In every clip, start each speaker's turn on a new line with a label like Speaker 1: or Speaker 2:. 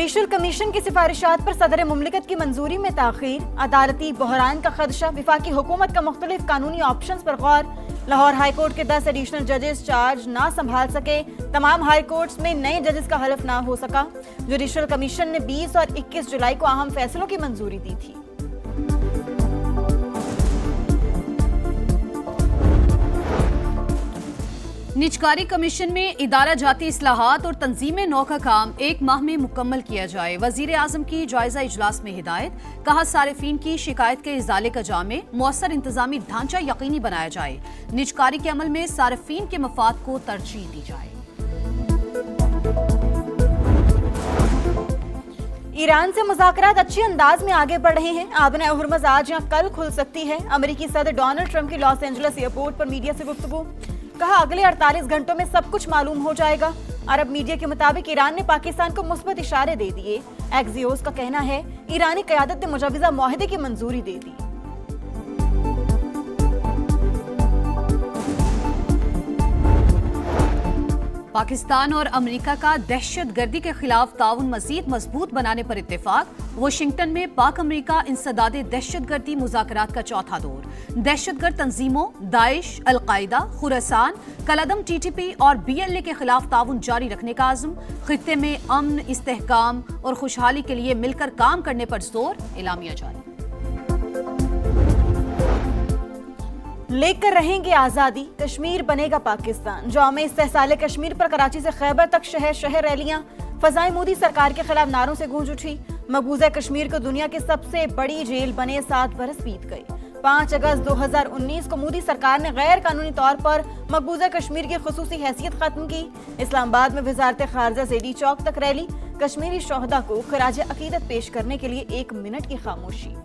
Speaker 1: Judicial commission की सिफारिशात पर सदर मुमलिकत की मंजूरी में ताखीर, अदालती बहरान का खदशा, विफाकी हुकूमत का मुख्तलिफ कानूनी ऑप्शंस पर गौर। लाहौर हाई कोर्ट के 10 एडिशनल जजेस चार्ज ना संभाल सके, तमाम हाई कोर्ट्स में नए जजेस का हलफ ना हो सका। जुडिशल कमीशन ने 20 और 21 जुलाई को अहम फैसलों की मंजूरी दी थी।
Speaker 2: निजकारी कमीशन में इदारा जाती इस्लाहात और तंजीम नौ का काम 1 माह में मुकम्मल किया जाए। वजीर आजम की जायजा इजलास में हिदायत, कहा सारिफीन की शिकायत के इजाले का जामे मौसर इंतजामी ढांचा यकीनी बनाया जाए। निजकारी के अमल में सारिफीन के मफाद को तरजीह दी जाए।
Speaker 1: ईरान से मुज़ाकरात अच्छे अंदाज में आगे बढ़ रहे हैं। आबना हुर्मुज़ आज या कल खुल सकती है। अमेरिकी सदर डोनाल्ड ट्रंप की लॉस एंजलिस एयरपोर्ट पर मीडिया से गुफ्तगू, कहा अगले 48 घंटों में सब कुछ मालूम हो जाएगा। अरब मीडिया के मुताबिक ईरान ने पाकिस्तान को मुस्बत इशारे दे दिए। एक्सियोस का कहना है ईरानी क़यादत ने मुजव्वज़ा मुआहदे की मंजूरी दे दी।
Speaker 2: पाकिस्तान और अमेरिका का दहशतगर्दी के खिलाफ ताउन मजीद मजबूत बनाने पर इत्तेफाक। वाशिंगटन में पाक अमेरिका इंसदादे दहशतगर्दी मुज़ाकरात का चौथा दौर। दहशतगर्द तंजीमों दाइश, अलकायदा, खुरासान, कलदम, TTP और BLA के खिलाफ ताउन जारी रखने का आज़म। खित्ते में अमन, इस्तेहकाम और खुशहाली के लिए मिलकर काम करने पर जोर। एलामिया जारी।
Speaker 1: लेकर रहेंगे आजादी, कश्मीर बनेगा पाकिस्तान। जौमे इस्तेहसाल कश्मीर पर कराची से खैबर तक शहर शहर रैलियां। फजाएं मोदी सरकार के खिलाफ नारों से गूंज उठी। मकबूजा कश्मीर को दुनिया की सबसे बड़ी जेल बने 7 बरस बीत गए। 5 अगस्त 2019 को मोदी सरकार ने गैर कानूनी तौर पर मकबूजा कश्मीर की खुसूसी हैसियत खत्म की। इस्लामाबाद में वजारत खारजा से डी चौक तक रैली। कश्मीरी शोहदा को खराज अकीदत पेश करने के लिए 1 मिनट की खामोशी।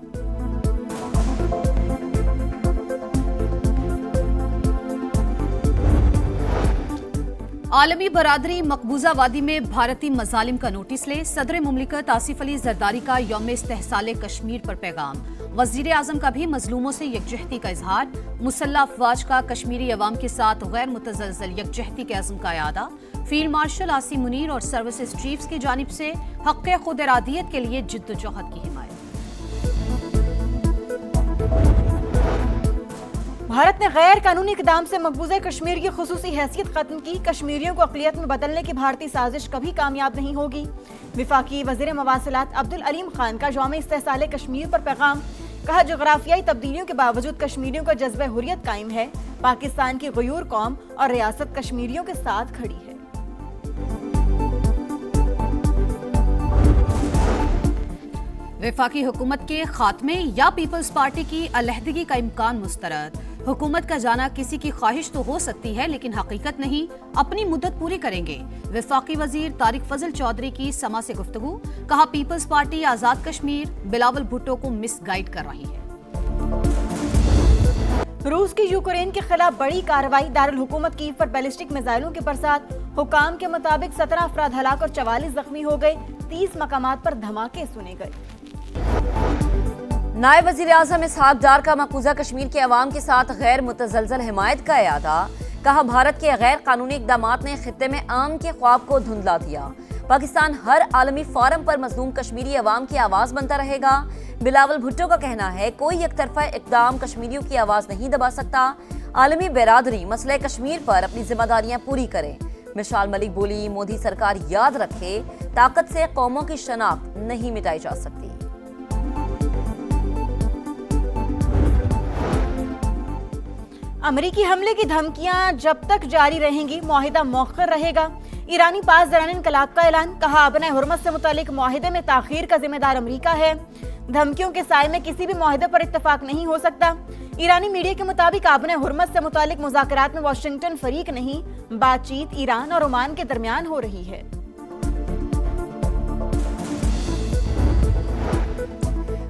Speaker 2: आलमी बरादरी मकबूजा वादी में भारतीय मजालिम का नोटिस ले। सदर मुमलिकत आसिफ अली जरदारी का यौम इस्तेहसाल कश्मीर पर पैगाम। वजीर आजम का भी मजलूमों से यकजहती का इजहार। मुसल्लह अफवाज का कश्मीरी अवाम के साथ गैर मुतज़लज़ल यकजहती के अज़्म का यादा। फील्ड मार्शल आसिम मुनीर और सर्विसेज चीफ्स की जानिब से हक़ खुद इरादियत के लिए जिद्दोजहद की हिमायत।
Speaker 1: भारत ने गैर कानूनी इक़दाम से मकबूजा कश्मीर की खुसूसी हैसियत खत्म की। कश्मीरियों को अक़लियत में बदलने की भारतीय साजिश कभी कामयाब नहीं होगी। विफाकी वज़ीर मवासिलात अब्दुल अलीम खान का यौम इस्तेहसाल कश्मीर पर पैगाम। कहा जोग्राफियाई तब्दीलियों के बावजूद कश्मीरियों का जज्बा हुर्रियत कायम है। पाकिस्तान की गयूर कौम और रियासत कश्मीरियों के साथ खड़ी है।
Speaker 2: वफाकी हुकूमत के खात्मे या पीपल्स पार्टी की अलहदगी का इम्कान मुस्तरद। हुकूमत का जाना किसी की ख्वाहिश तो हो सकती है लेकिन हकीकत नहीं। अपनी मुद्दत पूरी करेंगे। वफाकी वजीर तारिक फजल चौधरी की समा से गुफ्तगू। कहा पीपल्स पार्टी आजाद कश्मीर बिलावल भुट्टो को मिसगाइड कर रही है।
Speaker 1: रूस की यूक्रेन के खिलाफ बड़ी कार्रवाई। दारुल हुकूमत कीव पर बैलिस्टिक मिसाइलों के बरसात। हुकाम के मुताबिक 17 अफराद हलाक और 44 जख्मी हो गए। 30 मकामात पर धमाके सुने गए।
Speaker 3: नायब वजीर आजम इसहाक डार का मकबूजा कश्मीर के अवाम के साथ गैर मुतज़लज़ल हिमायत का इरादा। कहा भारत के गैर कानूनी इक़दामात ने खित्ते में आम के ख्वाब को धुंधला दिया। पाकिस्तान हर आलमी फोरम पर मजलूम कश्मीरी अवाम की आवाज़ बनता रहेगा। बिलावल भुट्टो का कहना है कोई एकतरफा इक़दाम कश्मीरियों की आवाज़ नहीं दबा सकता। आलमी बरादरी मसले कश्मीर पर अपनी जिम्मेदारियां पूरी करे। मिसाल मलिक बोली मोदी सरकार याद रखे ताकत से कौमों की शनाख्त नहीं मिटाई जा सकती।
Speaker 1: अमेरिकी हमले की धमकियां जब तक जारी रहेंगी मुआहिदा मौखर रहेगा। ईरानी पास दौरान इनकलाब का ऐलान। कहा आबना हुर्मुज़ से मुतालिक मुआहिदे में ताखीर का जिम्मेदार अमेरिका है। धमकियों के साए में किसी भी मुआहिदे पर इत्तफाक नहीं हो सकता। ईरानी मीडिया के मुताबिक आबना हुर्मुज़ से मुतालिक मुज़ाकरात में वाशिंगटन फरीक नहीं। बातचीत ईरान और ओमान के दरमियान हो रही है।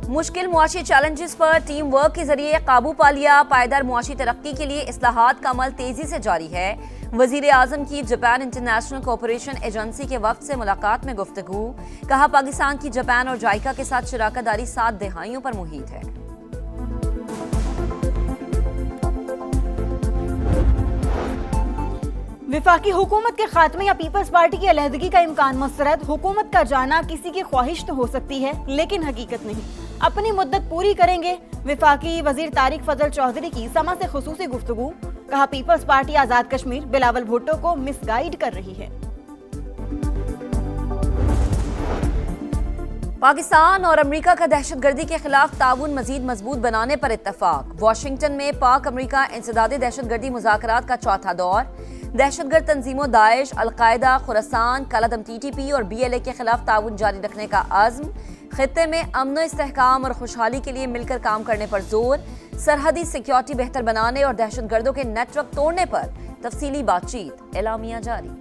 Speaker 3: मुश्किल मुआशी चैलेंजेस पर टीम वर्क के जरिए काबू पा लिया। पायदार मुआशी तरक्की के लिए इस्लाहात का अमल तेजी से जारी है। वजीर आजम की जापान इंटरनेशनल कोऑपरेशन एजेंसी के वक्त से मुलाकात में गुफ्तगू। कहा पाकिस्तान की जापान और जायका के साथ शराकतदारी 7 दहाइयों पर मुहित है।
Speaker 1: विफाकी हुकूमत के खात्मे या पीपल्स पार्टी की अलहदगी का इम्कान मुस्तरद। हुकूमत का जाना किसी की ख्वाहिश तो हो सकती है लेकिन हकीकत नहीं। अपनी मुद्दत पूरी करेंगे। विफाकी वजीर तारिक फजल चौधरी की समा से खुसूसी गुफ्तगू। कहा पीपल्स पार्टी आजाद कश्मीर बिलावल भुट्टो को मिसगाइड कर रही है।
Speaker 3: पाकिस्तान और अमेरिका का दहशतगर्दी के खिलाफ ताउन मजीद मजबूत बनाने पर इत्तफाक। वाशिंगटन में पाक अमेरिका इंसदादी दहशतगर्दी मुज़ाकरात का चौथा दौर। दहशतगर्द तंजीमों दाइश, अलकायदा, खुरासान, कालादम TTP और BLA के खिलाफ ताउन जारी रखने का अज़्म। खित्ते में अमन इस्तेहकाम और खुशहाली के लिए मिलकर काम करने पर जोर। सरहदी सिक्योरिटी बेहतर बनाने और दहशतगर्दों के नेटवर्क तोड़ने पर तफसीली बातचीत। एलामिया जारी।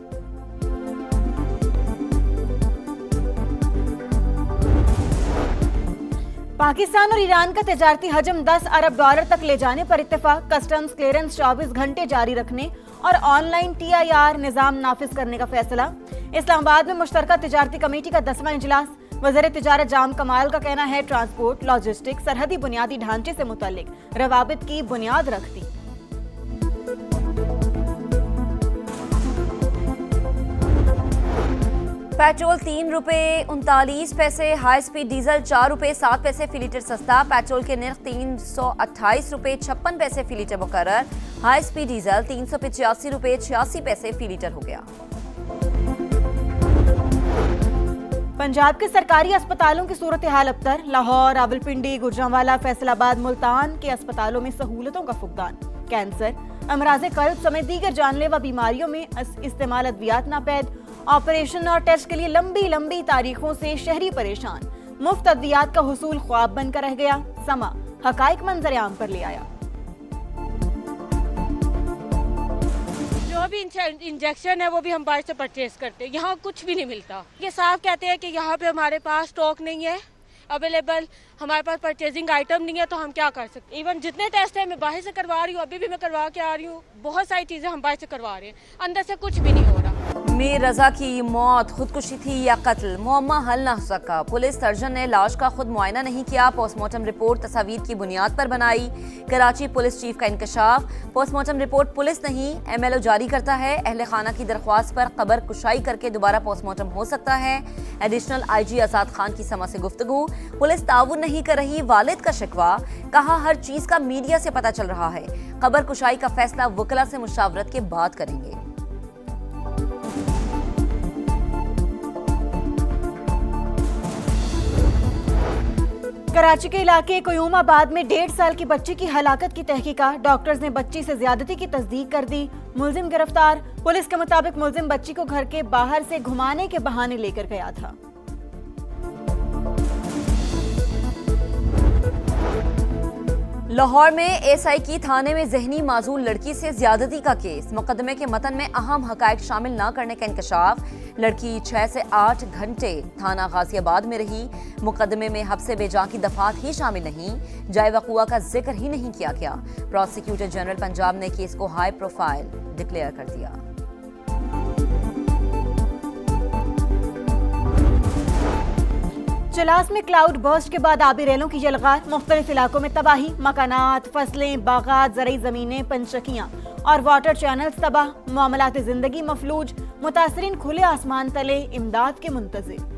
Speaker 1: पाकिस्तान और ईरान का तिजारती हजम 10 अरब डॉलर तक ले जाने पर इत्तेफाक। कस्टम्स क्लियरेंस 24 घंटे जारी रखने और ऑनलाइन TIR निजाम नाफिज करने का फैसला। इस्लामाबाद में मुश्तरका तिजारती कमेटी का 10वां इजलास। वज़ीर तिजारत जाम कमाल का कहना है ट्रांसपोर्ट, लॉजिस्टिक्स, सरहदी बुनियादी ढांचे से मुतालिक रवाबित की बुनियाद रख दी।
Speaker 3: पेट्रोल 3 रुपए 39 पैसे, हाई स्पीड डीजल 4 रुपए 7 पैसे फी लीटर सस्ता। पेट्रोल के निर्ख 328 रुपए 56 पैसे फी लीटर मुकर्रर। हाई स्पीड डीजल 385 रुपए 86 पैसे फी लीटर हो गया।
Speaker 1: पंजाब के सरकारी अस्पतालों की सूरत हाल अबतर। लाहौर, रावलपिंडी, गुजरांवाला, फैसलाबाद, मुल्तान के अस्पतालों में सहूलतों का फुकदान। कैंसर, अमराज़े कल्ब समेत दीगर जानलेवा बीमारियों में इस्तेमाल अद्वियात नापैद। ऑपरेशन और टेस्ट के लिए लंबी तारीखों से शहरी परेशान। मुफ्त अद्वियात का हुसूल ख्वाब बनकर रह गया। समा हकाइक मंजर आम पर ले आया।
Speaker 4: जो भी इंजेक्शन है वो भी हम बाहर से परचेज करते हैं, यहाँ कुछ भी नहीं मिलता। ये साफ कहते हैं कि यहाँ पे हमारे पास स्टॉक नहीं है अवेलेबल, हमारे पास परचेजिंग आइटम नहीं है, तो हम क्या कर सकते। इवन जितने टेस्ट है मैं बाहर से करवा रही हूँ, अभी भी मैं करवा के आ रही हूँ। बहुत सारी चीजें हम बाहर से करवा रहे हैं, अंदर से कुछ भी नहीं हो रहा।
Speaker 3: मीर रजा की मौत खुदकुशी थी या कत्ल, मुअम्मा हल न हो सका। पुलिस सर्जन ने लाश का खुद मुआयना नहीं किया। पोस्टमार्टम रिपोर्ट तस्वीर की बुनियाद पर बनाई। कराची पुलिस चीफ का इंकशाफ। पोस्टमार्टम रिपोर्ट पुलिस नहीं MLO जारी करता है। अहले खाना की दरख्वास्त पर कब्र कुशाई करके दोबारा पोस्टमार्टम हो सकता है। एडिशनल IG आजाद खान की समा से गुफ्तगू। पुलिस ताउन नहीं कर रही, वालिद का शिकवा। कहा हर चीज का मीडिया से पता चल रहा है। कब्र कुशाई का फैसला वकला से मुशावरत के बाद करेंगे।
Speaker 1: कराची के इलाके क्यूमाबाद में 1.5 साल की बच्ची की हलाकत की तहकीकात। डॉक्टर्स ने बच्ची से ज्यादती की तस्दीक कर दी। मुलजिम गिरफ्तार। पुलिस के मुताबिक मुलजिम बच्ची को घर के बाहर से घुमाने के बहाने लेकर गया था।
Speaker 3: लाहौर में SI की थाने में जहनी माजूल लड़की से ज्यादती का केस। मुकदमे के मतन में अहम हकायक शामिल न करने का इंकशाफ। लड़की 6 से 8 घंटे थाना गाजियाबाद में रही। मुकदमे में हब्से बेजा की दफात ही शामिल नहीं, जाए वक़ुआ का जिक्र ही नहीं किया गया। प्रोसिक्यूटर जनरल पंजाब ने केस को हाई प्रोफाइल डिक्लेयर कर दिया।
Speaker 1: चलास में क्लाउड बर्स्ट के बाद आबी रेलों की यलगार। मुख्तलिफ इलाकों में तबाही। मकानात, फसलें, बागात, ज़रई ज़मीनें, पंचकियाँ और वाटर चैनल्स तबाह। मामलात ज़िंदगी मफलूज। मुतासरीन खुले आसमान तले इमदाद के मुंतज़िर।